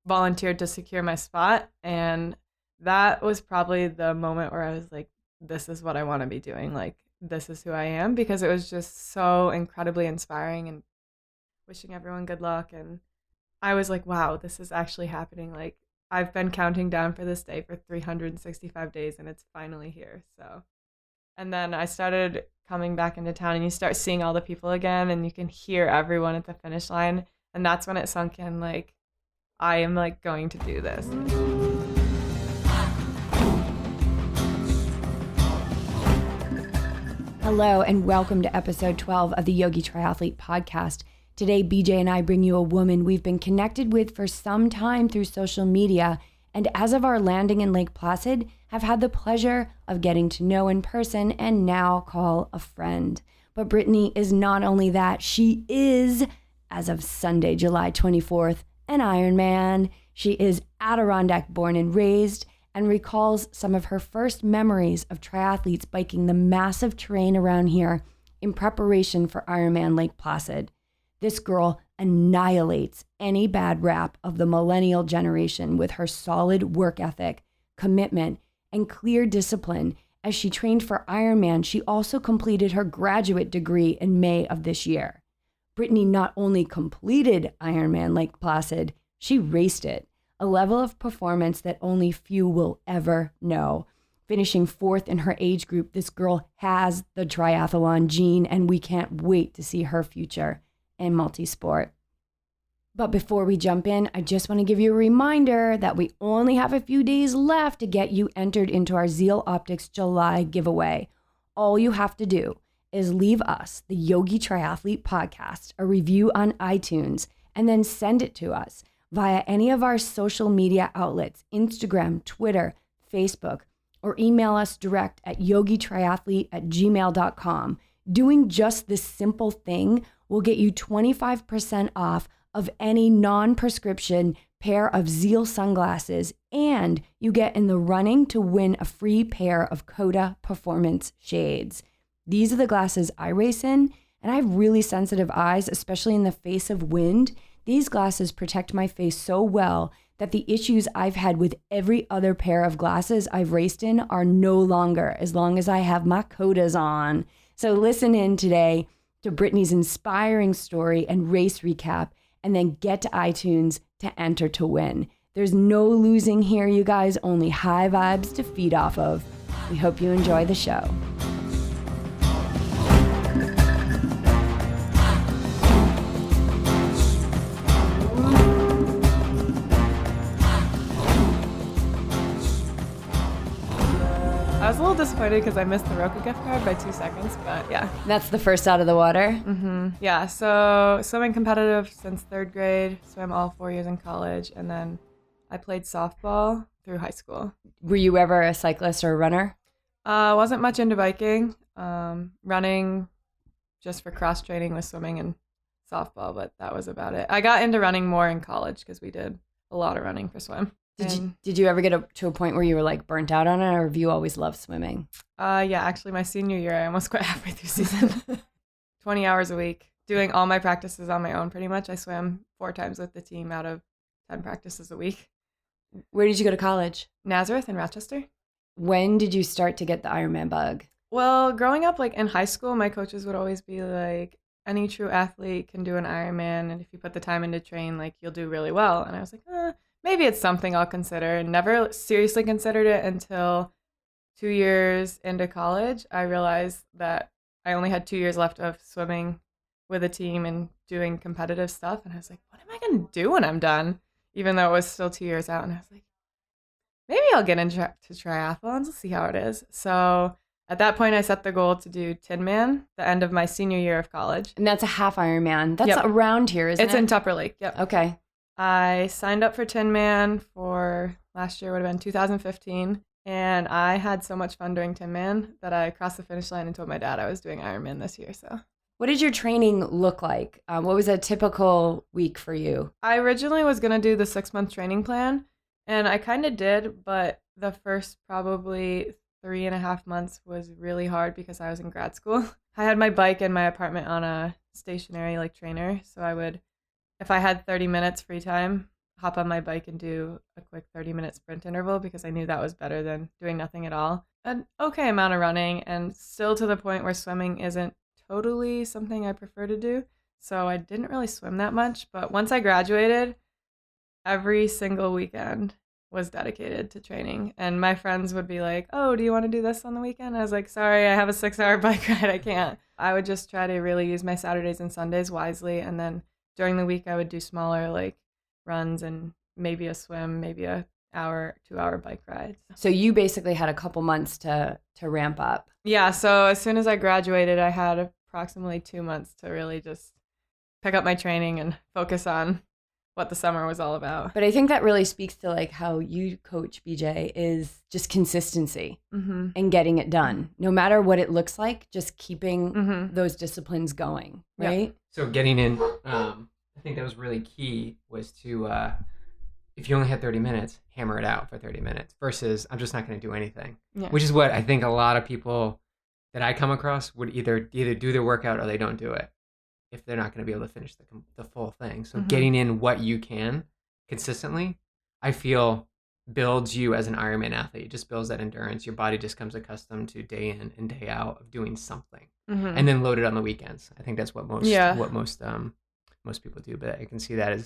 volunteered to secure my spot. And that was probably the moment where I was like, this is what I want to be doing. Like, this is who I am, because it was just so incredibly inspiring and wishing everyone good luck. And I was like, wow, this is actually happening. Like, I've been counting down for this day for 365 days and it's finally here. So, and then I started coming back into town and you start seeing all the people again and you can hear everyone at the finish line. And that's when it sunk in, like, I am like going to do this. Hello and welcome to episode 12 of the Yogi Triathlete podcast. Today, BJ and I bring you a woman we've been connected with for some time through social media, and as of our landing in Lake Placid, have had the pleasure of getting to know in person and now call a friend. But Brittany is not only that, she is, as of Sunday, July 24th, an Ironman. She is Adirondack born and raised, and recalls some of her first memories of triathletes biking the massive terrain around here in preparation for Ironman Lake Placid. This girl annihilates any bad rap of the millennial generation with her solid work ethic, commitment, and clear discipline. As she trained for Ironman, she also completed her graduate degree in May of this year. Brittany not only completed Ironman Lake Placid, she raced it, a level of performance that only few will ever know. Finishing fourth in her age group, this girl has the triathlon gene, and we can't wait to see her future in multisport. But before we jump in, I just want to give you a reminder that we only have a few days left to get you entered into our Zeal Optics July giveaway. All you have to do is leave us, the Yogi Triathlete podcast, a review on iTunes, and then send it to us via any of our social media outlets, Instagram, Twitter, Facebook, or email us direct at yogitriathlete@gmail.com. Doing just this simple thing will get you 25% off of any non-prescription pair of Zeal sunglasses, and you get in the running to win a free pair of Coda Performance shades. These are the glasses I race in, and I have really sensitive eyes, especially in the face of wind. These glasses protect my face so well that the issues I've had with every other pair of glasses I've raced in are no longer, as long as I have my Codas on. So listen in today to Brittany's inspiring story and race recap, and then get to iTunes to enter to win. There's no losing here, you guys, only high vibes to feed off of. We hope you enjoy the show. I was a little disappointed because I missed the ROKA gift card by 2 seconds, but yeah. That's the first out of the water? Mm-hmm. Yeah, so swimming competitive since third grade, swam all 4 years in college, and then I played softball through high school. Were you ever a cyclist or a runner? Wasn't much into biking, running just for cross training with swimming and softball, but that was about it. I got into running more in college because we did a lot of running for swim. Did you ever get to a point where you were like burnt out on it, or have you always loved swimming? Yeah, actually my senior year, I almost quit halfway through season. 20 hours a week, doing all my practices on my own pretty much. I swam 4 times with the team out of 10 practices a week. Where did you go to college? Nazareth in Rochester. When did you start to get the Ironman bug? Well, growing up, like in high school, my coaches would always be like, any true athlete can do an Ironman, and if you put the time in to train, like you'll do really well. And I was like, maybe it's something I'll consider, and never seriously considered it until 2 years into college. I realized that I only had 2 years left of swimming with a team and doing competitive stuff. And I was like, what am I going to do when I'm done? Even though it was still 2 years out. And I was like, maybe I'll get into triathlons. Let's see how it is. So at that point, I set the goal to do Tinman the end of my senior year of college. And that's a half Ironman. That's around here, isn't it? It's in Tupper Lake. Yep. Okay. I signed up for Tinman for last year, would have been 2015. And I had so much fun doing Tinman that I crossed the finish line and told my dad I was doing Ironman this year. So, what did your training look like? What was a typical week for you? I originally was going to do the 6-month training plan, and I kind of did, but the first probably 3.5 months was really hard because I was in grad school. I had my bike in my apartment on a stationary like trainer, so I would, if I had 30 minutes free time, hop on my bike and do a quick 30-minute sprint interval because I knew that was better than doing nothing at all. An okay amount of running, and still to the point where swimming isn't totally something I prefer to do. So I didn't really swim that much. But once I graduated, every single weekend was dedicated to training. And my friends would be like, "Oh, do you want to do this on the weekend?" I was like, "Sorry, I have a 6-hour bike ride. I can't." I would just try to really use my Saturdays and Sundays wisely. And then during the week, I would do smaller like runs and maybe a swim, maybe a hour, 2-hour bike ride. So you basically had a couple months to ramp up. Yeah. So as soon as I graduated, I had approximately 2 months to really just pick up my training and focus on what the summer was all about. But I think that really speaks to like how you coach, BJ, is just consistency and getting it done. No matter what it looks like, just keeping those disciplines going, right? Yeah. So getting in, I think that was really key, was to, if you only had 30 minutes, hammer it out for 30 minutes versus I'm just not going to do anything, which is what I think a lot of people that I come across would either do their workout or they don't do it if they're not going to be able to finish the full thing. So getting in what you can consistently, I feel builds you as an Ironman athlete. It just builds that endurance. Your body just comes accustomed to day in and day out of doing something, and then load it on the weekends. I think that's what most people do. But I can see that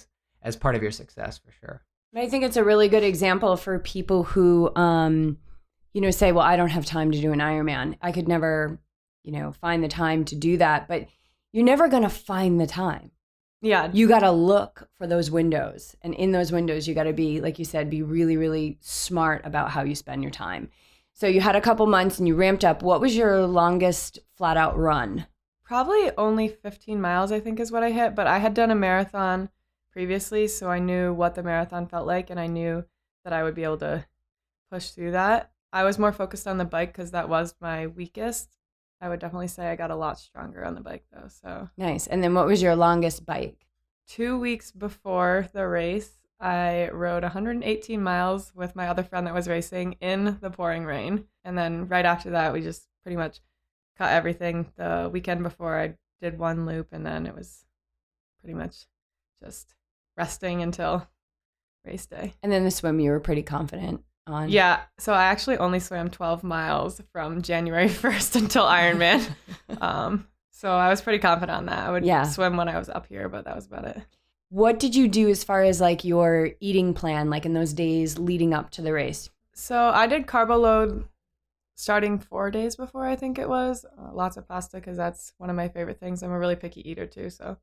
as part of your success for sure. But I think it's a really good example for people who, say, well, I don't have time to do an Ironman. I could never, find the time to do that. But you're never going to find the time. Yeah. You got to look for those windows. And in those windows, you got to be, like you said, be really, really smart about how you spend your time. So you had a couple months and you ramped up. What was your longest flat out run? Probably only 15 miles, I think is what I hit. But I had done a marathon previously, so I knew what the marathon felt like. And I knew that I would be able to push through that. I was more focused on the bike because that was my weakest. I would definitely say I got a lot stronger on the bike though. So nice. And then what was your longest bike? 2 weeks before the race, I rode 118 miles with my other friend that was racing in the pouring rain. And then right after that, we just pretty much cut everything. The weekend before, I did one loop, and then it was pretty much just resting until race day. And then the swim, you were pretty confident on? Yeah, so I actually only swam 12 miles from January 1st until Ironman. So I was pretty confident on that. I would swim when I was up here, but that was about it. What did you do as far as like your eating plan, like in those days leading up to the race? So I did carbo load starting 4 days before, I think it was. Lots of pasta because that's one of my favorite things. I'm a really picky eater too, so.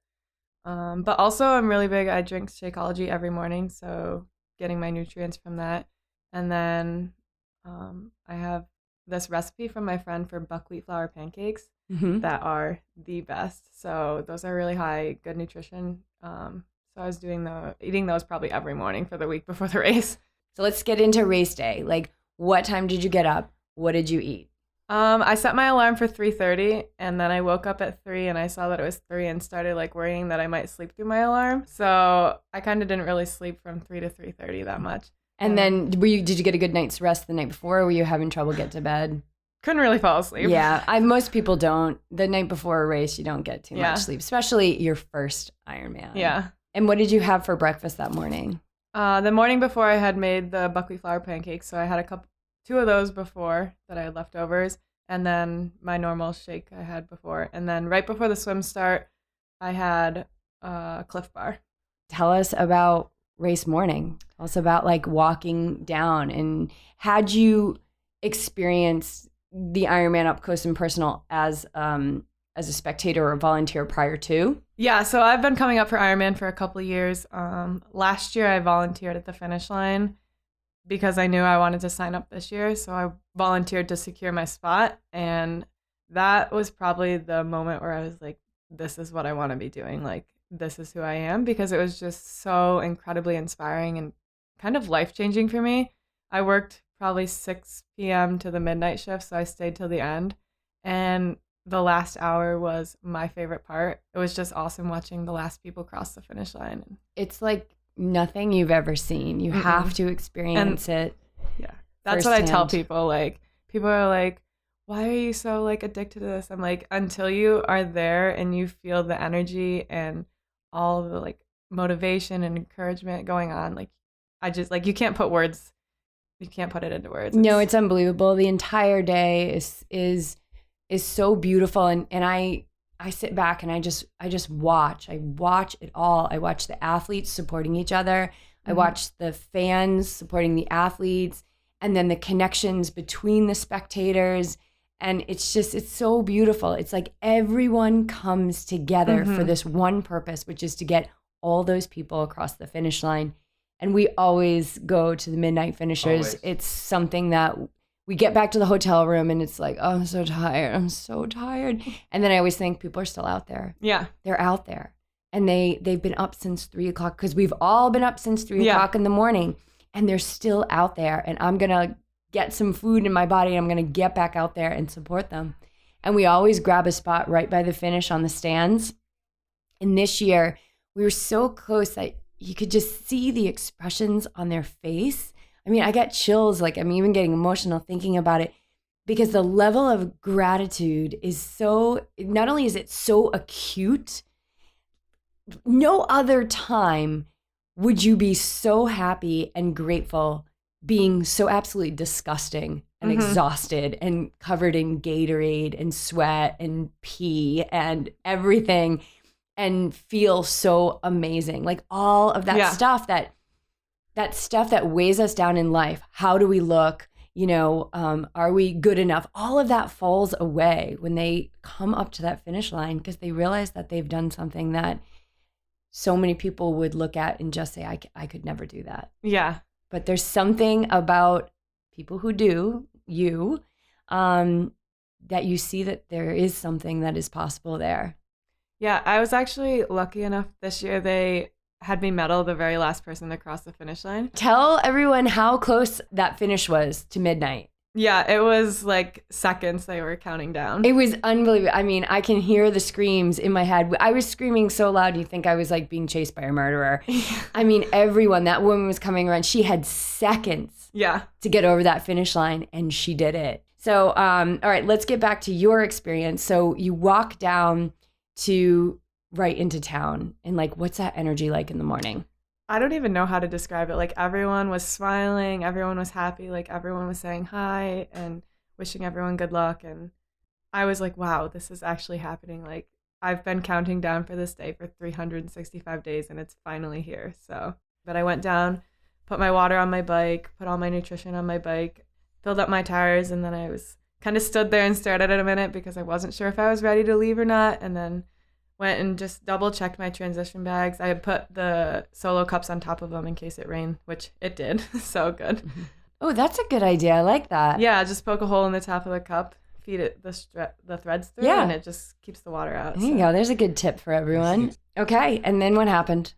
But also I'm really big. I drink Shakeology every morning, so getting my nutrients from that. And then I have this recipe from my friend for buckwheat flour pancakes that are the best. So those are really high, good nutrition. So I was eating those probably every morning for the week before the race. So let's get into race day. Like, what time did you get up? What did you eat? I set my alarm for 3:30, and then I woke up at 3 and I saw that it was 3 and started like worrying that I might sleep through my alarm. So I kind of didn't really sleep from 3 to 3:30 that much. And then did you get a good night's rest the night before, or were you having trouble get to bed? Couldn't really fall asleep. Yeah, most people don't. The night before a race, you don't get too much sleep, especially your first Ironman. Yeah. And what did you have for breakfast that morning? The morning before, I had made the buckwheat flour pancakes, so I had two of those before that I had leftovers, and then my normal shake I had before. And then right before the swim start, I had a Cliff Bar. Tell us about race morning. Tell us about like walking down, and had you experienced the Ironman up close and personal as a spectator or volunteer prior to? Yeah, so I've been coming up for Ironman for a couple of years. Last year I volunteered at the finish line because I knew I wanted to sign up this year, so I volunteered to secure my spot, and that was probably the moment where I was like, this is what I want to be doing. Like, this is who I am, because it was just so incredibly inspiring and kind of life-changing for me. I worked probably 6 p.m. to the midnight shift, so I stayed till the end. And the last hour was my favorite part. It was just awesome watching the last people cross the finish line. It's like nothing you've ever seen. You have to experience it. Yeah. That's what I tell people. Like, people are like, why are you so like addicted to this? I'm like, until you are there and you feel the energy and all the like motivation and encouragement going on. Like, I just, like, you can't put it into words. No, it's unbelievable. The entire day is so beautiful. And I sit back and I just watch. I watch it all. I watch the athletes supporting each other. I watch the fans supporting the athletes, and then the connections between the spectators. And it's so beautiful. It's like everyone comes together for this one purpose, which is to get all those people across the finish line. And we always go to the midnight finishers. Always. It's something that we get back to the hotel room and it's like, oh, I'm so tired. I'm so tired. And then I always think people are still out there. Yeah. They're out there. And they've been up since 3 o'clock, because we've all been up since 3 o'clock in the morning, and they're still out there. And I'm going to get some food in my body. And I'm going to get back out there and support them. And we always grab a spot right by the finish on the stands. And this year we were so close that you could just see the expressions on their face. I mean, I got chills. Like, I'm even getting emotional thinking about it, because the level of gratitude is so, not only is it so acute, no other time would you be so happy and grateful being so absolutely disgusting and exhausted and covered in Gatorade and sweat and pee and everything, and feel so amazing. Like all of that stuff, that stuff that weighs us down in life. How do we look? You know, are we good enough? All of that falls away when they come up to that finish line, because they realize that they've done something that so many people would look at and just say, I could never do that. Yeah. But there's something about people who do, that you see that there is something that is possible there. Yeah, I was actually lucky enough this year. They had me medal the very last person to cross the finish line. Tell everyone how close that finish was to midnight. Yeah, it was like seconds they were counting down. It was unbelievable. I mean, I can hear the screams in my head. I was screaming so loud, you'd think I was like being chased by a murderer. I mean, everyone, that woman was coming around. She had seconds to get over that finish line, and she did it. So, all right, let's get back to your experience. So you walk down to right into town, and like, what's that energy like in the morning? I don't even know how to describe it. Like, everyone was smiling, everyone was happy, like everyone was saying hi and wishing everyone good luck. And I was like, wow, this is actually happening. Like, I've been counting down for this day for 365 days and it's finally here. So, but I went down, put my water on my bike, put all my nutrition on my bike, filled up my tires, and then I was kind of stood there and stared at it a minute because I wasn't sure if I was ready to leave or not. And then went and just double checked my transition bags. I had put the solo cups on top of them in case it rained, which it did. So good. Oh, that's a good idea. I like that. Yeah, just poke a hole in the top of the cup, feed it the threads through, and it just keeps the water out. There you go. There's a good tip for everyone. Okay, and then what happened?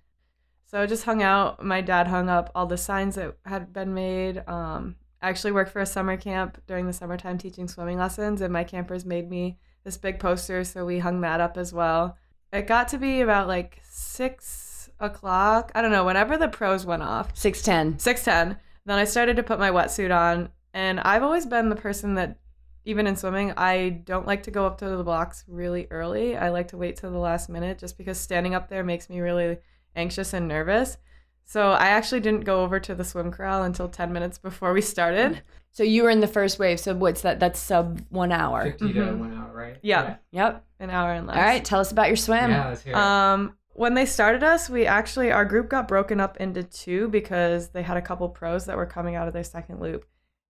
So I just hung out. My dad hung up all the signs that had been made. I actually worked for a summer camp during the summertime teaching swimming lessons, and my campers made me this big poster, so we hung that up as well. It got to be about like 6 o'clock. I don't know, whenever the pros went off. 6:10. 6:10. Then I started to put my wetsuit on. And I've always been the person that, even in swimming, I don't like to go up to the blocks really early. I like to wait till the last minute just because standing up there makes me really anxious and nervous. So I actually didn't go over to the swim corral until 10 minutes before we started. So you were in the first wave. So what's that? That's sub 1 hour. 50 to 1 hour, right? Yeah. Yep. An hour and less. All right. Tell us about your swim. Yeah, let's hear it. When they started us, our group got broken up into two because they had a couple pros that were coming out of their second loop.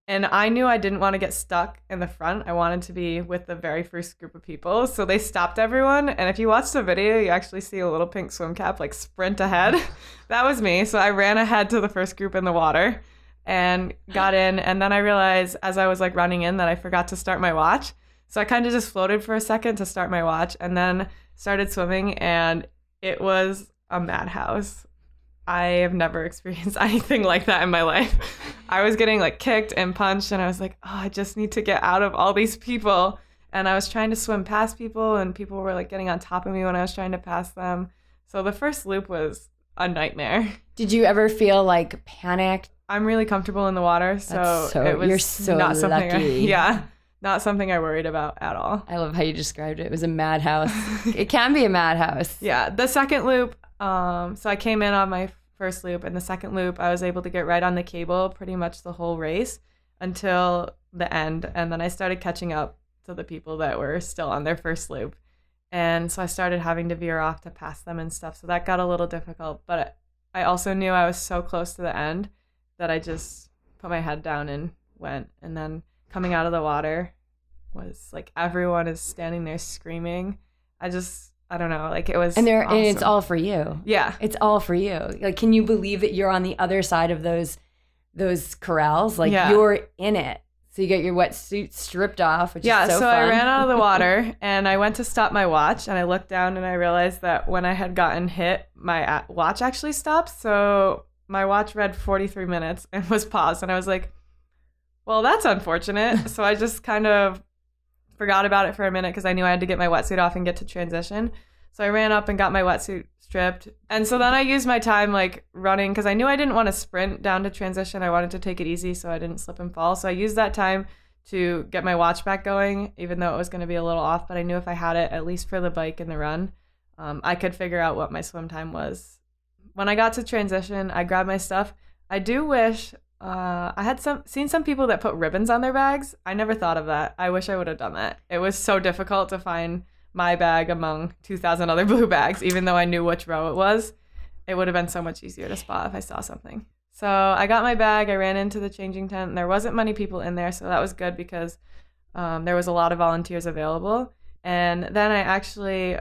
And I knew I didn't want to get stuck in the front. I wanted to be with the very first group of people. So they stopped everyone. And if you watch the video, you actually see a little pink swim cap like sprint ahead. That was me. So I ran ahead to the first group in the water and got in. And then I realized as I was like running in that I forgot to start my watch. So I kind of just floated for a second to start my watch and then started swimming. And it was a madhouse. I have never experienced anything like that in my life. I was getting like kicked and punched and I was like, oh, I just need to get out of all these people. And I was trying to swim past people and people were like getting on top of me when I was trying to pass them. So the first loop was a nightmare. Did you ever feel like panicked? I'm really comfortable in the water, so it was you're so not something lucky. Not something I worried about at all. I love how you described it. It was a madhouse. It can be a madhouse. Yeah, the second loop, So I came in on my first loop, and the second loop I was able to get right on the cable pretty much the whole race until the end, and then I started catching up to the people that were still on their first loop. And so I started having to veer off to pass them and stuff. So that got a little difficult, but I also knew I was so close to the end that I just put my head down and went. And then coming out of the water was like everyone is standing there screaming. I don't know, like it was and awesome. And it's all for you. Yeah. It's all for you. Like, can you believe that you're on the other side of those corrals? Like you're in it. So you get your wetsuit stripped off, which is so fun. I ran out of the water and I went to stop my watch, and I looked down and I realized that when I had gotten hit, my watch actually stopped. So my watch read 43 minutes and was paused, and I was like, well, that's unfortunate. So I just kind of forgot about it for a minute because I knew I had to get my wetsuit off and get to transition. So I ran up and got my wetsuit stripped. And so then I used my time like running because I knew I didn't want to sprint down to transition. I wanted to take it easy so I didn't slip and fall. So I used that time to get my watch back going, even though it was going to be a little off. But I knew if I had it, at least for the bike and the run, I could figure out what my swim time was. When I got to transition, I grabbed my stuff. I do wish I had seen some people that put ribbons on their bags. I never thought of that. I wish I would have done that. It was so difficult to find my bag among 2,000 other blue bags, even though I knew which row it was. It would have been so much easier to spot if I saw something. So I got my bag, I ran into the changing tent, and there wasn't many people in there, so that was good because there was a lot of volunteers available. And then I actually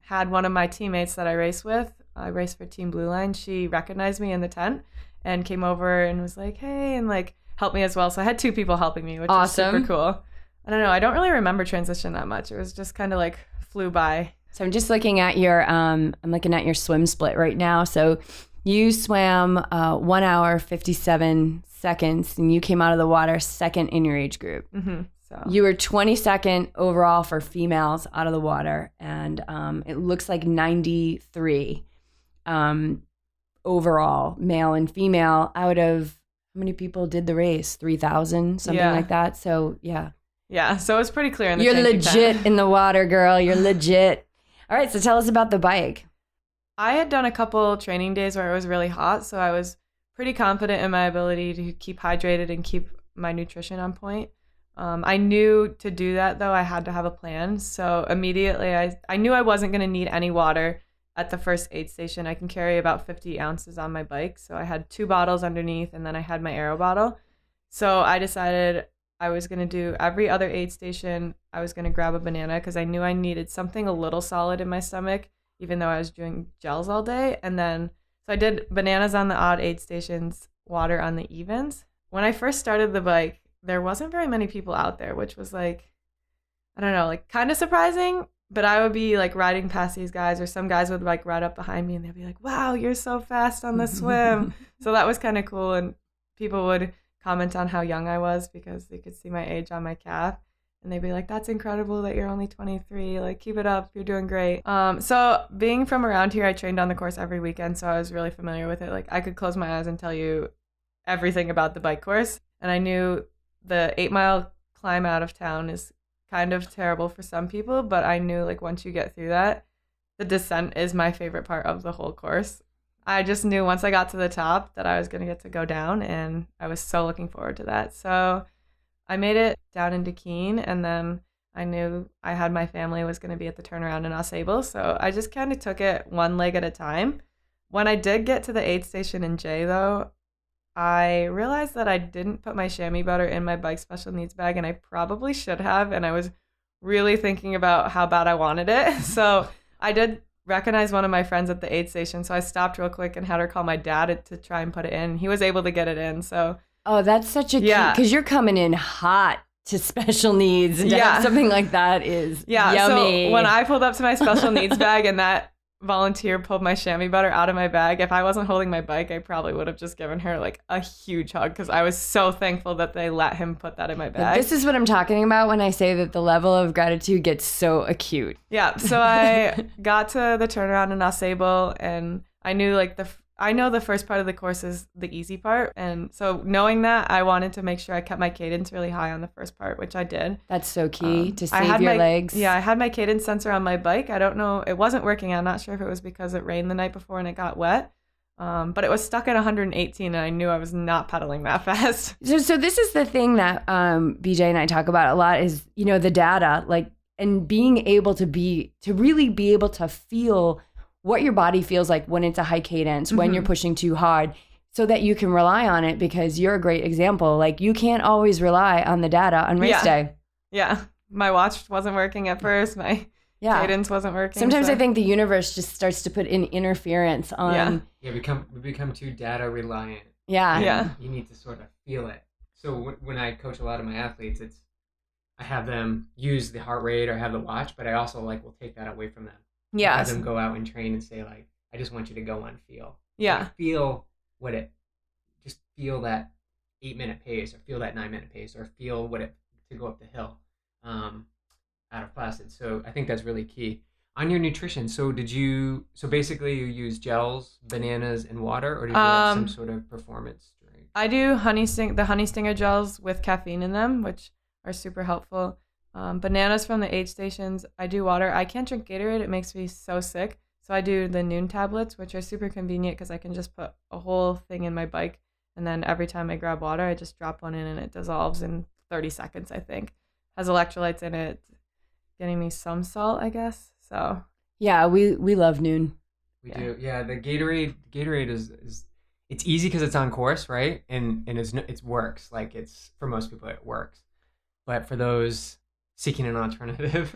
had one of my teammates that I race with, I raced for Team Blue Line, she recognized me in the tent and came over and was like, hey, and like helped me as well. So I had 2 people helping me, which was super cool. I don't know. I don't really remember transition that much. It was just kind of like flew by. So I'm just looking at your swim split right now. So you swam 1 hour, 57 seconds, and you came out of the water second in your age group. Mm-hmm. So you were 22nd overall for females out of the water, and it looks like 93 overall, male and female, out of how many people did the race? 3,000, something like that. So yeah. Yeah, so it's pretty clear in the You're changing legit tent. in the water, girl. You're legit. All right, so tell us about the bike. I had done a couple training days where it was really hot, so I was pretty confident in my ability to keep hydrated and keep my nutrition on point. I knew to do that, though, I had to have a plan. So immediately I knew I wasn't going to need any water at the first aid station. I can carry about 50 ounces on my bike. So I had 2 bottles underneath, and then I had my Aero bottle. So I decided I was going to do every other aid station. I was going to grab a banana because I knew I needed something a little solid in my stomach, even though I was doing gels all day. And then, so I did bananas on the odd aid stations, water on the evens. When I first started the bike, there wasn't very many people out there, which was like, I don't know, like kind of surprising. But I would be like riding past these guys, or some guys would like ride up behind me and they'd be like, wow, you're so fast on the swim. So that was kind of cool. And people would comment on how young I was because they could see my age on my calf. And they'd be like, that's incredible that you're only 23. Like, keep it up. You're doing great. So being from around here, I trained on the course every weekend. So I was really familiar with it. Like, I could close my eyes and tell you everything about the bike course. And I knew the 8-mile climb out of town is kind of terrible for some people. But I knew, like, once you get through that, the descent is my favorite part of the whole course. I just knew once I got to the top that I was going to get to go down. And I was so looking forward to that. So I made it down into Keene, and then I knew I had my family was going to be at the turnaround in Ausable, so I just kind of took it one leg at a time. When I did get to the aid station in Jay, though, I realized that I didn't put my chamois butter in my bike special needs bag, and I probably should have, and I was really thinking about how bad I wanted it. So I did recognize one of my friends at the aid station, so I stopped real quick and had her call my dad to try and put it in. He was able to get it in, so... Oh, that's such a key, because you're coming in hot to special needs, and to have something like that is yummy. So when I pulled up to my special needs bag and that volunteer pulled my chamois butter out of my bag, if I wasn't holding my bike, I probably would have just given her like a huge hug because I was so thankful that they let him put that in my bag. This is what I'm talking about when I say that the level of gratitude gets so acute. Yeah, so I got to the turnaround in Ausable, and I knew like I know the first part of the course is the easy part. And so knowing that, I wanted to make sure I kept my cadence really high on the first part, which I did. That's so key to save your legs. Yeah, I had my cadence sensor on my bike. I don't know. It wasn't working. I'm not sure if it was because it rained the night before and it got wet. But it was stuck at 118 and I knew I was not pedaling that fast. So this is the thing that BJ and I talk about a lot is, the data, like, and being able to really be able to feel what your body feels like when it's a high cadence, when you're pushing too hard, so that you can rely on it, because you're a great example. Like, you can't always rely on the data on race day. Yeah. My watch wasn't working at first. My cadence wasn't working. Sometimes I think the universe just starts to put in interference on. Yeah, we become too data reliant. Yeah. You need to sort of feel it. So when I coach a lot of my athletes, I have them use the heart rate or have the watch, but I also will take that away from them. Yeah. Have them go out and train and say I just want you to go on feel. Yeah. Feel just feel that 8-minute pace, or feel that 9-minute pace, or feel to go up the hill out of Placid. So I think that's really key. On your nutrition, so basically you use gels, bananas, and water, or did you have some sort of performance drink? I do the honey stinger gels with caffeine in them, which are super helpful. Bananas from the aid stations. I do water. I can't drink Gatorade. It makes me so sick. So I do the Noon tablets, which are super convenient because I can just put a whole thing in my bike. And then every time I grab water, I just drop one in and it dissolves in 30 seconds, I think. Has electrolytes in it, getting me some salt, I guess. So yeah, we love Noon. We do. Yeah, the Gatorade is it's easy because it's on course, right? And it works. Like, it's, for most people it works. But for those seeking an alternative,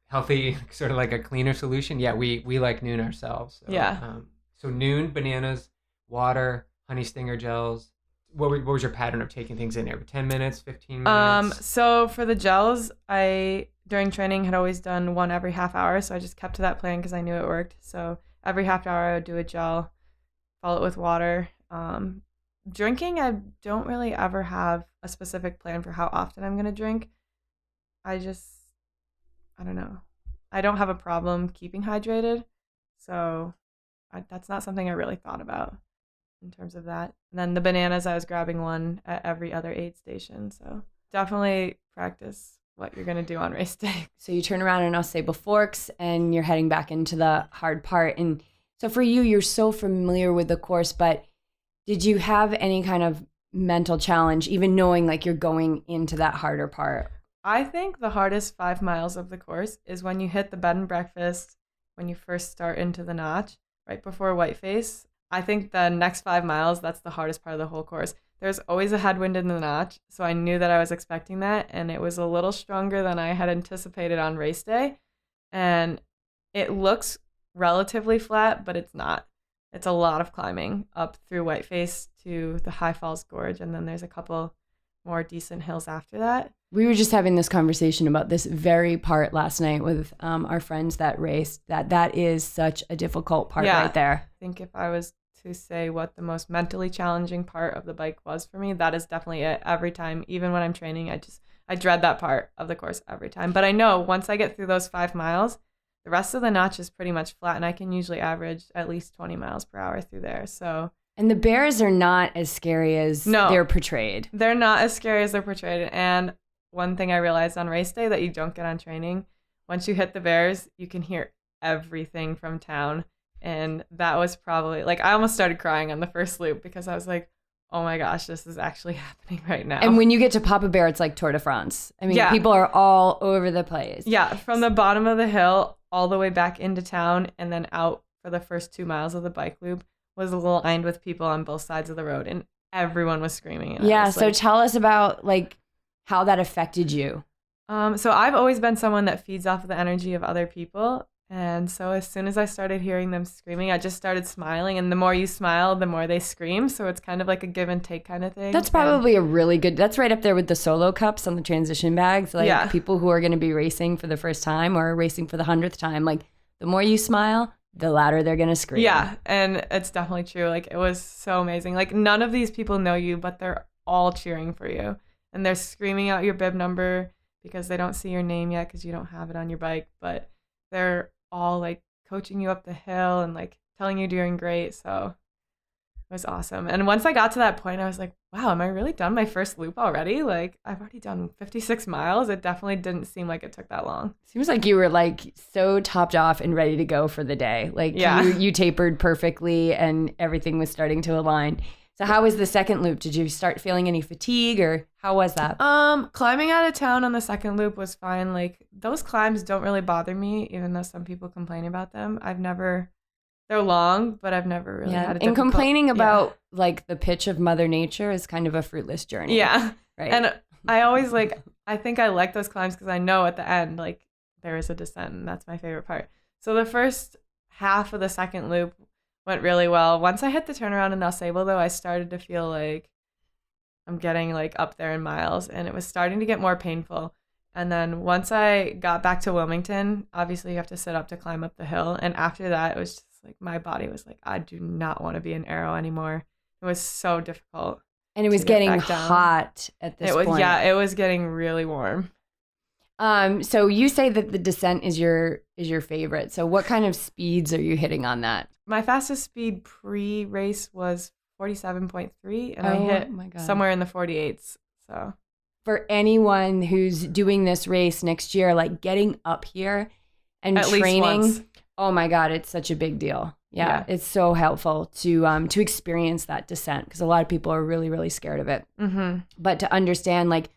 healthy, sort of like a cleaner solution, we like Noon ourselves. So, so Noon, bananas, water, honey stinger gels. What was your pattern of taking things in there? 10 minutes, 15 minutes? So for the gels, I during training had always done one every half hour, so I just kept to that plan because I knew it worked. So every half hour I would do a gel, follow it with water. Drinking, I don't really ever have a specific plan for how often I'm going to drink. I don't know. I don't have a problem keeping hydrated. So that's not something I really thought about in terms of that. And then the bananas, I was grabbing one at every other aid station. So definitely practice what you're going to do on race day. So you turn around and I'll say forks and you're heading back into the hard part. And so for you, you're so familiar with the course, but did you have any kind of mental challenge, even knowing you're going into that harder part? I think the hardest 5 miles of the course is when you hit the bed and breakfast, when you first start into the notch, right before Whiteface. I think the next 5 miles, that's the hardest part of the whole course. There's always a headwind in the notch, so I knew that I was expecting that, and it was a little stronger than I had anticipated on race day. And it looks relatively flat, but it's not. It's a lot of climbing up through Whiteface to the High Falls Gorge, and then there's a couple more decent hills after that. We were just having this conversation about this very part last night with our friends that raced. That is such a difficult part right there. I think if I was to say what the most mentally challenging part of the bike was for me, that is definitely it. Every time, even when I'm training, I dread that part of the course every time. But I know once I get through those 5 miles, the rest of the notch is pretty much flat, and I can usually average at least 20 miles per hour through there. So. And the bears are not as scary as they're portrayed. They're not as scary as they're portrayed. And one thing I realized on race day that you don't get on training, once you hit the bears, you can hear everything from town. And that was probably, I almost started crying on the first loop because I was like, oh my gosh, this is actually happening right now. And when you get to Papa Bear, it's like Tour de France. I mean, people are all over the place. Yeah, from the bottom of the hill all the way back into town and then out for the first 2 miles of the bike loop was lined with people on both sides of the road, and everyone was screaming. And so tell us about how that affected you. So I've always been someone that feeds off of the energy of other people. And so as soon as I started hearing them screaming, I just started smiling. And the more you smile, the more they scream. So it's kind of like a give and take kind of thing. That's probably that's right up there with the solo cups on the transition bags. People who are going to be racing for the first time or racing for the 100th time, the more you smile, the louder they're going to scream. Yeah, and it's definitely true. It was so amazing. None of these people know you, but they're all cheering for you. And they're screaming out your bib number because they don't see your name yet because you don't have it on your bike. But they're all coaching you up the hill and telling you you're doing great. So was awesome. And once I got to that point, I was like, wow, am I really done my first loop already? Like, I've already done 56 miles. It definitely didn't seem like it took that long. Seems like you were like so topped off and ready to go for the day. Like you tapered perfectly and everything was starting to align. So how was the second loop? Did you start feeling any fatigue or how was that? Climbing out of town on the second loop was fine. Like, those climbs don't really bother me, even though some people complain about them. They're long, but I've never really had a difficult... And complaining about like the pitch of Mother Nature is kind of a fruitless journey. Yeah. Right. And I always I think I like those climbs because I know at the end, like, there is a descent, and that's my favorite part. So the first half of the second loop went really well. Once I hit the turnaround in El Sable, though, I started to feel like I'm getting like up there in miles, and it was starting to get more painful. And then once I got back to Wilmington, obviously you have to sit up to climb up the hill. And after that, it was just like my body was like, I do not want to be an arrow anymore. It was so difficult. And it was getting hot at this point. Yeah, it was getting really warm. So you say that the descent is your favorite. So what kind of speeds are you hitting on that? My fastest speed pre-race was 47.3, and I hit somewhere in the 48s. So for anyone who's doing this race next year, like getting up here and at training, least once. Oh my God, it's such a big deal. Yeah. It's so helpful to experience that descent because a lot of people are really, really scared of it. Mm-hmm. But to understand, like,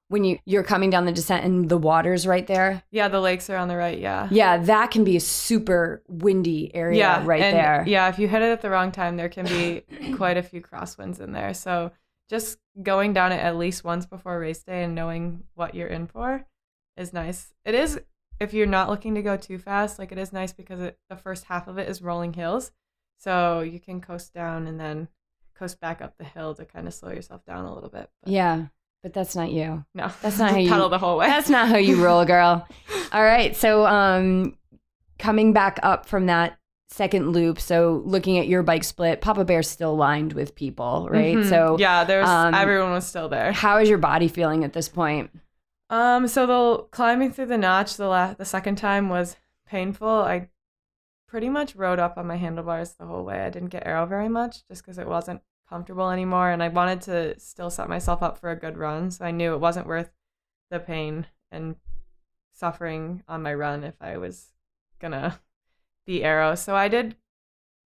when you're coming down the descent and the water's right there. Yeah, the lakes are on the right, yeah. Yeah, that can be a super windy area there. Yeah, if you hit it at the wrong time, there can be quite a few crosswinds in there. So just going down it at least once before race day and knowing what you're in for is nice. It is, if you're not looking to go too fast, like, it is nice because the first half of it is rolling hills. So you can coast down and then coast back up the hill to kind of slow yourself down a little bit. But. Yeah. But that's not you. No, that's not how you pedal the whole way. That's not how you roll, girl. All right. So coming back up from that second loop, so looking at your bike split, Papa Bear's still lined with people, right? Mm-hmm. So yeah, there's everyone was still there. How is your body feeling at this point? So the climbing through the notch the second time was painful. I pretty much rode up on my handlebars the whole way. I didn't get aero very much just because it wasn't comfortable anymore, and I wanted to still set myself up for a good run, so I knew it wasn't worth the pain and suffering on my run if I was gonna be aero. So I did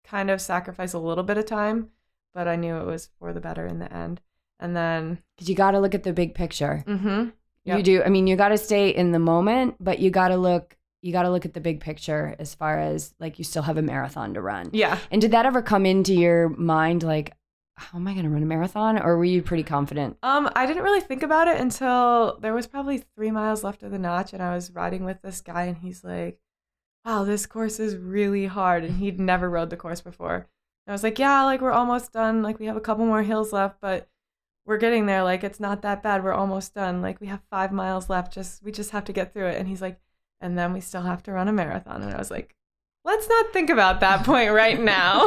kind of sacrifice a little bit of time, but I knew it was for the better in the end. And then because you got to look at the big picture. Mm-hmm. Yep. You do. I mean, you got to stay in the moment, but you got to look at the big picture as far as like you still have a marathon to run. Yeah. And did that ever come into your mind, like, how am I going to run a marathon? Or were you pretty confident? I didn't really think about it until there was probably 3 miles left of the notch, and I was riding with this guy, and he's like, wow, this course is really hard. And he'd never rode the course before. And I was like, yeah, like, we're almost done. Like, we have a couple more hills left, but we're getting there. Like, it's not that bad. We're almost done. Like, we have 5 miles left. We just have to get through it. And he's like, and then we still have to run a marathon. And I was like, let's not think about that point right now.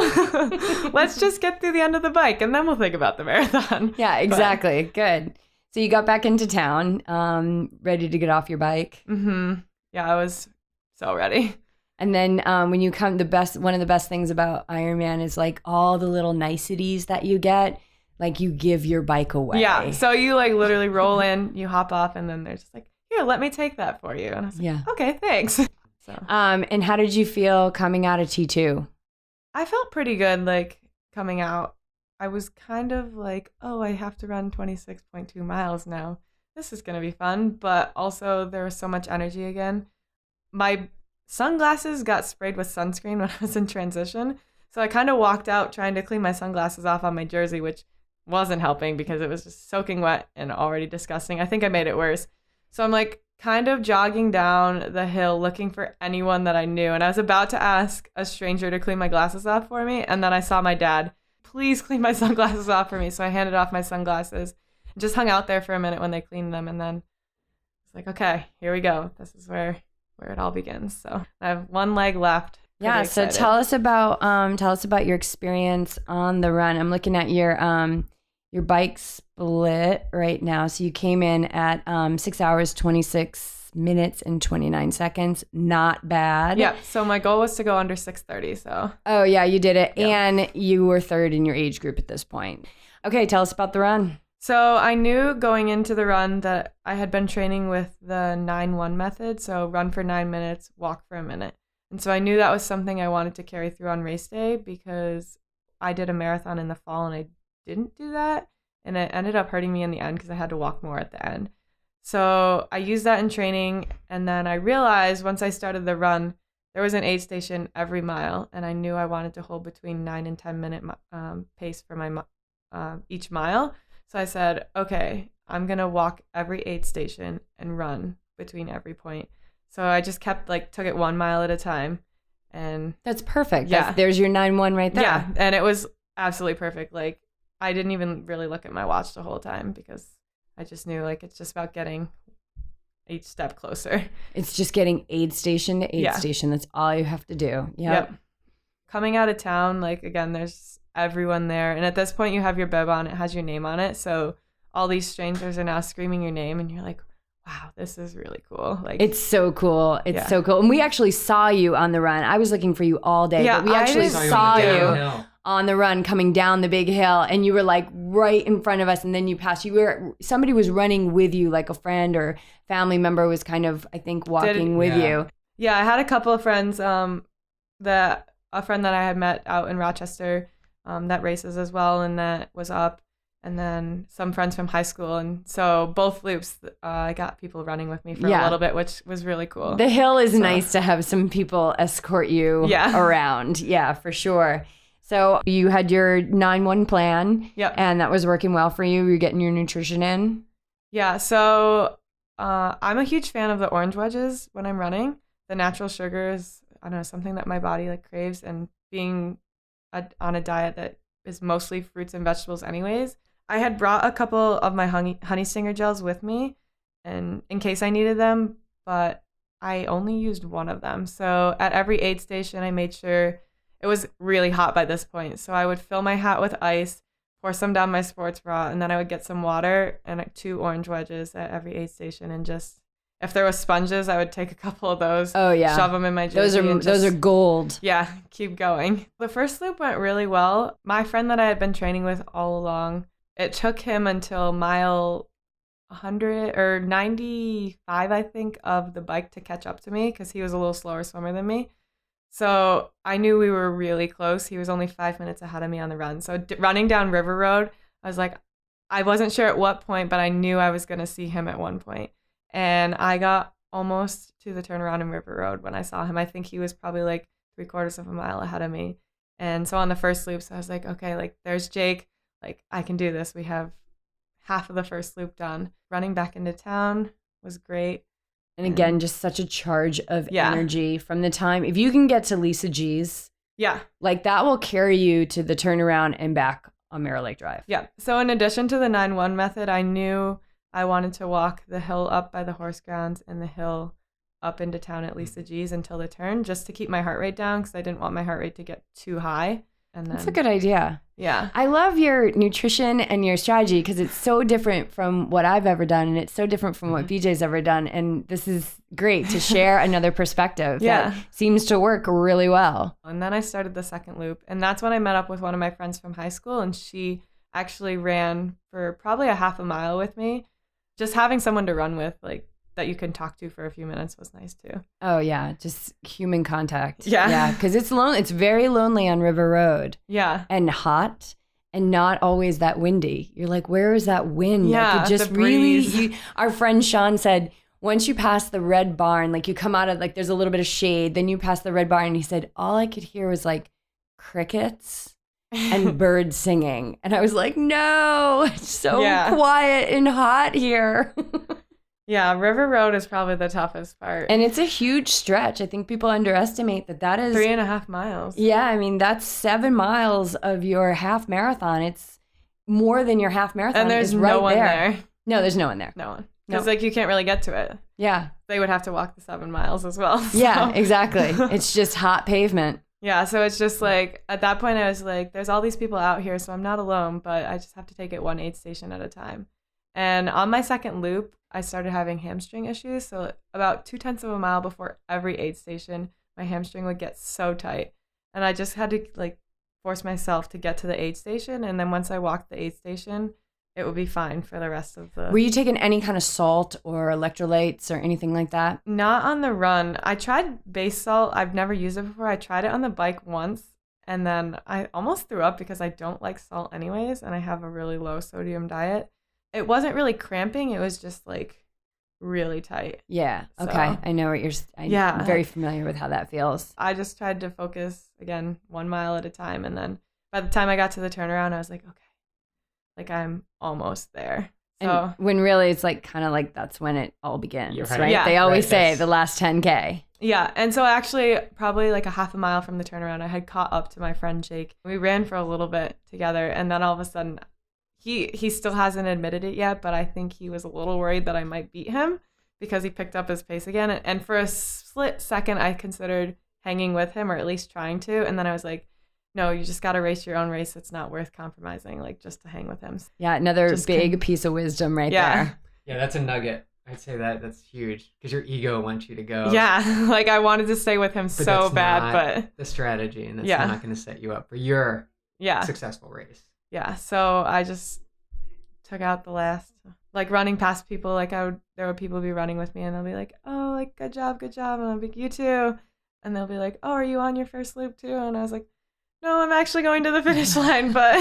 Let's just get through the end of the bike, and then we'll think about the marathon. Yeah, exactly. But, good. So you got back into town, ready to get off your bike. Mm-hmm. Yeah, I was so ready. And then when you come, one of the best things about Ironman is like all the little niceties that you get. Like you give your bike away. Yeah. So you like literally roll in, you hop off, and then they're just like, here, let me take that for you. And I was like, okay, thanks. So. And how did you feel coming out of T2? I felt pretty good, like, coming out. I was kind of like, oh, I have to run 26.2 miles now. This is going to be fun. But also there was so much energy again. My sunglasses got sprayed with sunscreen when I was in transition. So I kind of walked out trying to clean my sunglasses off on my jersey, which wasn't helping because it was just soaking wet and already disgusting. I think I made it worse. So I'm like, kind of jogging down the hill looking for anyone that I knew, and I was about to ask a stranger to clean my glasses off for me, and then I saw my dad. Please clean my sunglasses off for me. So I handed off my sunglasses and just hung out there for a minute when they cleaned them, and then it's like, okay, here we go. This is where it all begins. So I have one leg left. Yeah, so tell us about your experience on the run. I'm looking at your bike split right now. So you came in at 6 hours 26 minutes and 29 seconds. Not bad. Yeah. So my goal was to go under 6:30. So. Oh, yeah, you did it. Yeah. And you were third in your age group at this point. Okay, tell us about the run. So I knew going into the run that I had been training with the 9-1 method. So run for 9 minutes, walk for a minute. And so I knew that was something I wanted to carry through on race day because I did a marathon in the fall and I didn't do that. And it ended up hurting me in the end because I had to walk more at the end. So I used that in training. And then I realized once I started the run, there was an aid station every mile. And I knew I wanted to hold between 9 and 10 minute pace for my each mile. So I said, okay, I'm going to walk every aid station and run between every point. So I just kept took it 1 mile at a time. And that's perfect. Yeah. There's your 9-1 right there. Yeah. And it was absolutely perfect. I didn't even really look at my watch the whole time because I just knew it's just about getting each step closer. It's just getting aid station to aid station. That's all you have to do. Yep. Coming out of town, again, there's everyone there. And at this point, you have your bib on. It has your name on it. So all these strangers are now screaming your name. And you're like, wow, this is really cool. It's so cool. It's so cool. And we actually saw you on the run. I was looking for you all day. Yeah, but we actually saw you on the run coming down the big hill. And you were right in front of us. And then you passed. Somebody was running with you, a friend or family member was kind of, I think, walking with you. Yeah, I had a couple of friends. A friend that I had met out in Rochester that races as well, and that was up. And then some friends from high school. And so both loops, I got people running with me for a little bit, which was really cool. The hill is nice to have some people escort you around. Yeah, for sure. So you had your 9-1 plan. Yep. And that was working well for you. You're getting your nutrition in. Yeah. So I'm a huge fan of the orange wedges when I'm running. The natural sugar is, I don't know, something that my body craves, and being on a diet that is mostly fruits and vegetables anyways. I had brought a couple of my honey stinger gels with me and in case I needed them, but I only used one of them. So at every aid station, I made sure it was really hot by this point. So I would fill my hat with ice, pour some down my sports bra, and then I would get some water and 2 orange wedges at every aid station, and just if there was sponges, I would take a couple of those. Oh yeah, shove them in my jersey. Those are gold. Yeah, keep going. The first loop went really well. My friend that I had been training with all along, it took him until mile 100 or 95, I think, of the bike to catch up to me because he was a little slower swimmer than me. So I knew we were really close. He was only 5 minutes ahead of me on the run. So running down River Road, I wasn't sure at what point, but I knew I was going to see him at one point. And I got almost to the turnaround in River Road when I saw him. I think he was probably 3/4 of a mile ahead of me. And so on the first loop, so I was like, okay, there's Jake. I can do this. We have half of the first loop done. Running back into town was great. And again, just such a charge of energy from the time. If you can get to Lisa G's, that will carry you to the turnaround and back on Mirror Lake Drive. Yeah. So in addition to the 9-1 method, I knew I wanted to walk the hill up by the horse grounds and the hill up into town at Lisa G's until the turn, just to keep my heart rate down because I didn't want my heart rate to get too high. And then, that's a good idea. Yeah. I love your nutrition and your strategy because it's so different from what I've ever done, and it's so different from what BJ's ever done. And this is great to share another perspective that seems to work really well. And then I started the second loop, and that's when I met up with one of my friends from high school, and she actually ran for probably a half a mile with me. Just having someone to run with, that you can talk to for a few minutes was nice too. Oh yeah, just human contact. Yeah, because it's lonely. It's very lonely on River Road. Yeah, and hot, and not always that windy. You're like, where is that wind? Yeah, I could just the breeze. Our friend Sean said once you pass the red barn, you come out of there's a little bit of shade, then you pass the red barn, and he said all I could hear was crickets and birds singing, and I was like, no, it's so quiet and hot here. Yeah, River Road is probably the toughest part. And it's a huge stretch. I think people underestimate that is 3.5 miles. Yeah, I mean, that's 7 miles of your half marathon. It's more than your half marathon. And there's no one there. No, there's no one there. No one. Because you can't really get to it. Yeah. They would have to walk the 7 miles as well. So. Yeah, exactly. It's just hot pavement. Yeah, so it's just at that point I was there's all these people out here, so I'm not alone, but I just have to take it one aid station at a time. And on my second loop, I started having hamstring issues. So about 0.2 of a mile before every aid station, my hamstring would get so tight. And I just had to like force myself to get to the aid station. And then once I walked the aid station, it would be fine for the rest of the... Were you taking any kind of salt or electrolytes or anything like that? Not on the run. I tried base salt. I've never used it before. I tried it on the bike once, and then I almost threw up because I don't like salt anyways, and I have a really low sodium diet. It wasn't really cramping. It was just like really tight. Yeah. So, okay. I know what I'm very familiar with how that feels. I just tried to focus, again, 1 mile at a time, and then by the time I got to the turnaround, I was like, okay. Like I'm almost there. So and when really it's like kind of like that's when it all begins, right? Yeah, they always say the last 10K. Yeah. And so actually probably like a half a mile from the turnaround, I had caught up to my friend Jake. We ran for a little bit together, and then all of a sudden he still hasn't admitted it yet, but I think he was a little worried that I might beat him because he picked up his pace again. And for a split second I considered hanging with him, or at least trying to, and then I was like, no, you just got to race your own race. It's not worth compromising, like, just to hang with him. Yeah, another big piece of wisdom right there. Yeah, that's a nugget. I'd say that's huge because your ego wants you to go. Yeah, like I wanted to stay with him so bad, but the strategy, and that's not going to set you up for your successful race. Yeah, so I just took out the last, like running past people, like there would people be running with me, and they'll be like, oh, like good job, and I'll be like, you too, and they'll be like, oh, are you on your first loop too? And I was like, no, I'm actually going to the finish line, but...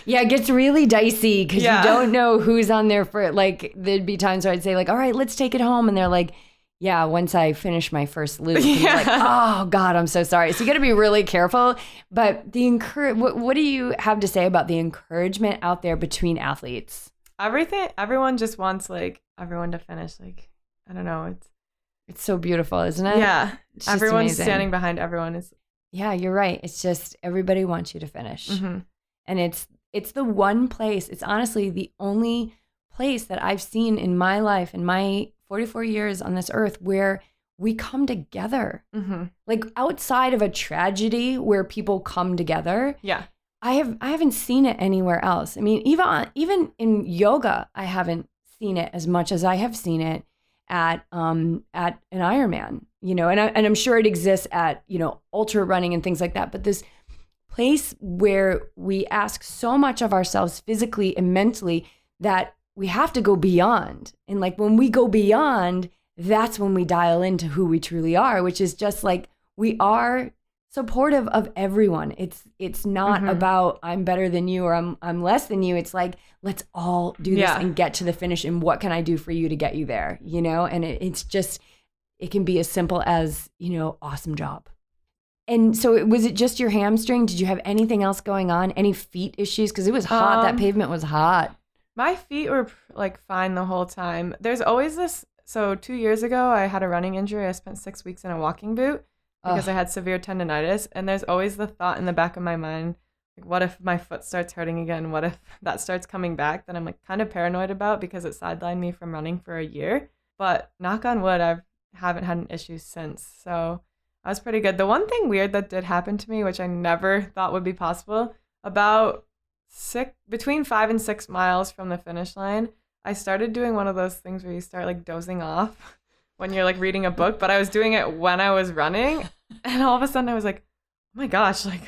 Yeah, it gets really dicey because you don't know who's on there for, like, there'd be times where I'd say, like, all right, let's take it home. And they're like, yeah, once I finish my first loop. And you're like, oh, God, I'm so sorry. So you got to be really careful. But what do you have to say about the encouragement out there between athletes? Everyone just wants, like, everyone to finish. Like, I don't know. It's so beautiful, isn't it? Yeah. Everyone's standing behind everyone. Yeah, you're right. It's just everybody wants you to finish. Mm-hmm. And it's the one place, it's honestly the only place that I've seen in my life, in my 44 years on this earth, where we come together. Mm-hmm. Like outside of a tragedy where people come together. Yeah. I haven't seen it anywhere else. I mean, even in yoga, I haven't seen it as much as I have seen it at an Ironman, you know, and I'm sure it exists at, you know, ultra running and things like that. But this place where we ask so much of ourselves physically and mentally that we have to go beyond. And like when we go beyond, that's when we dial into who we truly are, which is just like we are supportive of everyone. It's not about I'm better than you or I'm less than you. It's like, let's all do this and get to the finish. And what can I do for you to get you there? You know, and it's just, it can be as simple as, you know, awesome job. And so was it just your hamstring? Did you have anything else going on? Any feet issues? Because it was hot. That pavement was hot. My feet were like fine the whole time. There's always this. So 2 years ago, I had a running injury. I spent 6 weeks in a walking boot because I had severe tendonitis. And there's always the thought in the back of my mind, like, what if my foot starts hurting again? What if that starts coming back? That I'm like kind of paranoid about because it sidelined me from running for a year. But knock on wood, I haven't had an issue since. So I was pretty good. The one thing weird that did happen to me, which I never thought would be possible, about between 5 and 6 miles from the finish line, I started doing one of those things where you start like dozing off when you're like reading a book, but I was doing it when I was running, and all of a sudden I was like, oh my gosh, like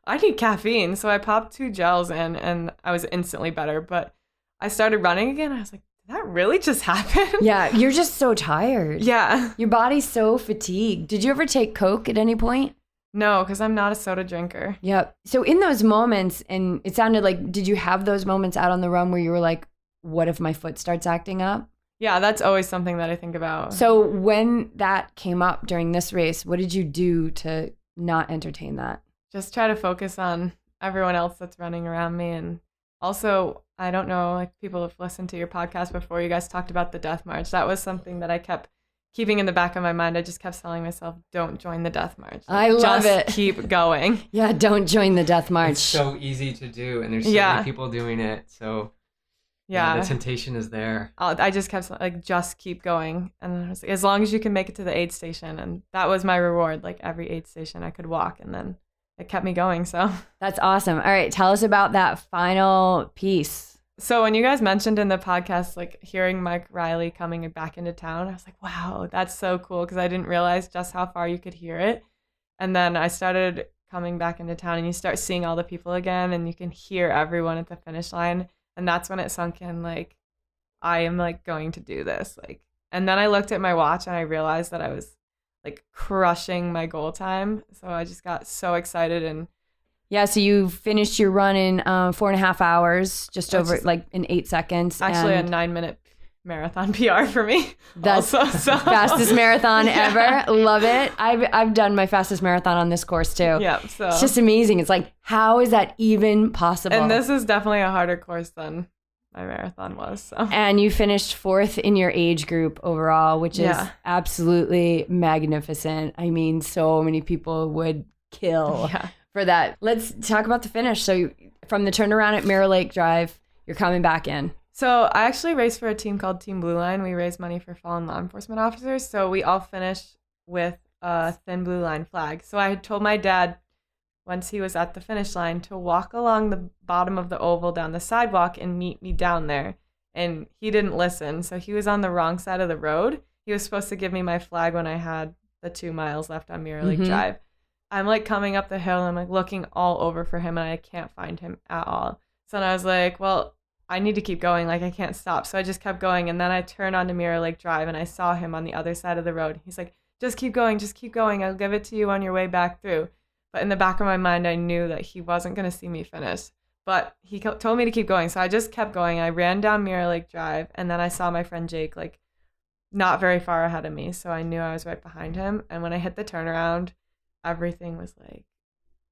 I need caffeine. So I popped 2 gels in and I was instantly better, but I started running again. I was like, did that really just happen? Yeah, you're just so tired. Yeah. Your body's so fatigued. Did you ever take Coke at any point? No, because I'm not a soda drinker. Yep. So in those moments, and it sounded like, did you have those moments out on the run where you were like, what if my foot starts acting up? Yeah, that's always something that I think about. So when that came up during this race, what did you do to not entertain that? Just try to focus on everyone else that's running around me. And also, I don't know, like people have listened to your podcast before. You guys talked about the death march. That was something that I kept keeping in the back of my mind. I just kept telling myself, don't join the death march. I love it. Just keep going. Yeah, don't join the death march. It's so easy to do, and there's so many people doing it. So yeah, the temptation is there. I just kept like, just keep going. And I was like, as long as you can make it to the aid station. And that was my reward. Like every aid station I could walk, and then it kept me going. So that's awesome. All right, tell us about that final piece. So when you guys mentioned in the podcast, like hearing Mike Riley coming back into town, I was like, wow, that's so cool, because I didn't realize just how far you could hear it. And then I started coming back into town, and you start seeing all the people again, and you can hear everyone at the finish line. And that's when it sunk in, like, I am like going to do this. Like, and then I looked at my watch and I realized that I was like crushing my goal time. So I just got so excited. And yeah, so you finished your run in 4.5 hours, just over like in 8 seconds. Actually, a 9-minute marathon PR for me. That's also, so. Fastest marathon ever. Love it. I've done my fastest marathon on this course too. Yeah, so it's just amazing. It's like, how is that even possible? And this is definitely a harder course than my marathon was. So. And you finished 4th in your age group overall, which is absolutely magnificent. I mean, so many people would kill for that. Let's talk about the finish. So from the turnaround at Mirror Lake Drive, you're coming back in. So I actually raced for a team called Team Blue Line. We raise money for fallen law enforcement officers. So we all finished with a thin blue line flag. So I told my dad, once he was at the finish line, to walk along the bottom of the oval down the sidewalk and meet me down there. And he didn't listen. So he was on the wrong side of the road. He was supposed to give me my flag when I had the 2 miles left on Mirror Lake Drive. I'm like coming up the hill and I'm like looking all over for him and I can't find him at all. So then I was like, well, I need to keep going. Like, I can't stop. So I just kept going. And then I turned onto Mirror Lake Drive and I saw him on the other side of the road. He's like, just keep going. Just keep going. I'll give it to you on your way back through. But in the back of my mind, I knew that he wasn't going to see me finish. But he told me to keep going. So I just kept going. I ran down Mirror Lake Drive. And then I saw my friend Jake, like, not very far ahead of me. So I knew I was right behind him. And when I hit the turnaround, everything was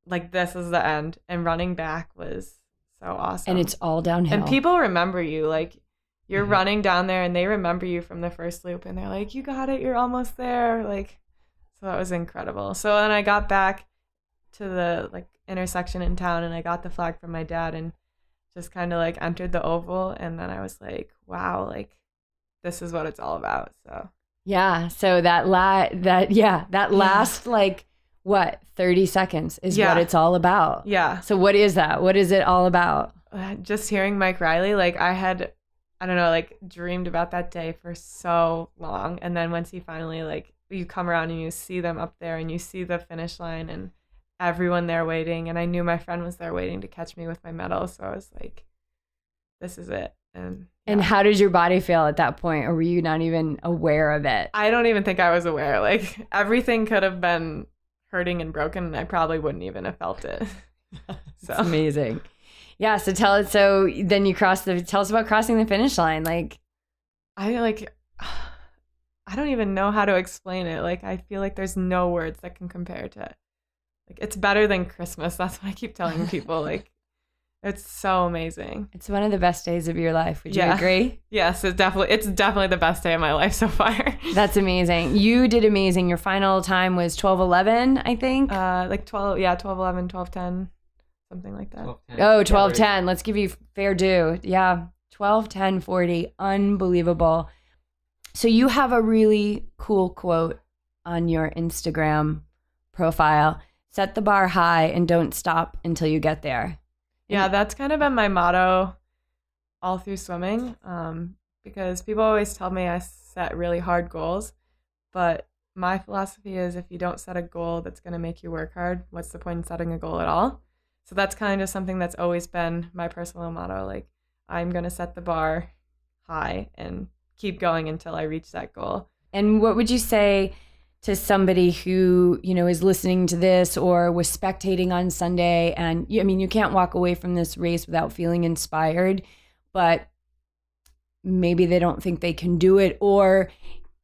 like this is the end. And running back was so awesome. And it's all downhill. And people remember you. Like, you're running down there and they remember you from the first loop. And they're like, you got it. You're almost there. Like, so that was incredible. So then I got back to the like intersection in town and I got the flag from my dad and just kind of like entered the oval. And then I was like, wow, like this is what it's all about. So yeah. So that last like what 30 seconds is what it's all about. Yeah. So what is that? What is it all about? Just hearing Mike Riley, like I don't know, like dreamed about that day for so long. And then once he finally, like, you come around and you see them up there and you see the finish line and everyone there waiting. And I knew my friend was there waiting to catch me with my medal. So I was like, this is it. And how did your body feel at that point? Or were you not even aware of it? I don't even think I was aware. Like, everything could have been hurting and broken and I probably wouldn't even have felt it. So amazing. Yeah. So so then you tell us about crossing the finish line. Like, I don't even know how to explain it. Like, I feel like there's no words that can compare to it. Like, it's better than Christmas. That's what I keep telling people. Like, it's so amazing. It's one of the best days of your life. Would you agree? Yes, it's definitely the best day of my life so far. That's amazing. You did amazing. Your final time was 12:11, I think. Like 12:11, 12:10, something like that. 12:10. Oh, 12:10. Let's give you fair due. Yeah, 12:10:40. Unbelievable. So you have a really cool quote on your Instagram profile. Set the bar high and don't stop until you get there. Yeah, that's kind of been my motto all through swimming, because people always tell me I set really hard goals, but my philosophy is if you don't set a goal that's going to make you work hard, what's the point in setting a goal at all? So that's kind of something that's always been my personal motto. Like, I'm going to set the bar high and keep going until I reach that goal. And what would you say to somebody who, is listening to this or was spectating on Sunday? And you can't walk away from this race without feeling inspired, but maybe they don't think they can do it, or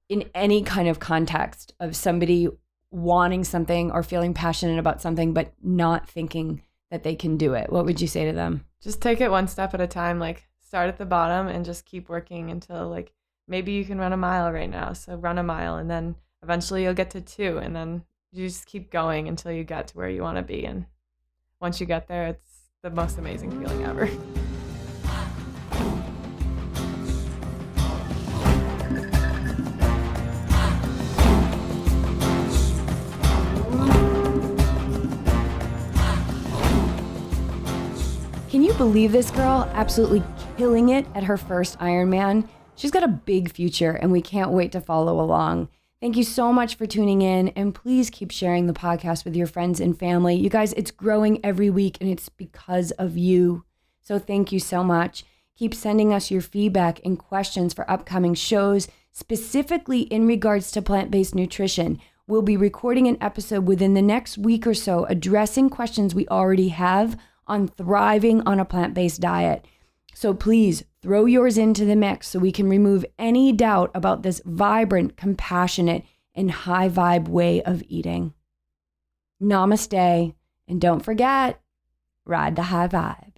in any kind of context of somebody wanting something or feeling passionate about something, but not thinking that they can do it. What would you say to them? Just take it one step at a time. Like, start at the bottom and just keep working until, like, maybe you can run a mile right now. So run a mile and then eventually you'll get to 2, and then you just keep going until you get to where you want to be. And once you get there, it's the most amazing feeling ever. Can you believe this girl absolutely killing it at her first Ironman. She's got a big future, and we can't wait to follow along. Thank you so much for tuning in, and please keep sharing the podcast with your friends and family. You guys, it's growing every week, and it's because of you. So thank you so much. Keep sending us your feedback and questions for upcoming shows, specifically in regards to plant-based nutrition. We'll be recording an episode within the next week or so addressing questions we already have on thriving on a plant-based diet. So please throw yours into the mix so we can remove any doubt about this vibrant, compassionate, and high vibe way of eating. Namaste. And don't forget, ride the high vibe.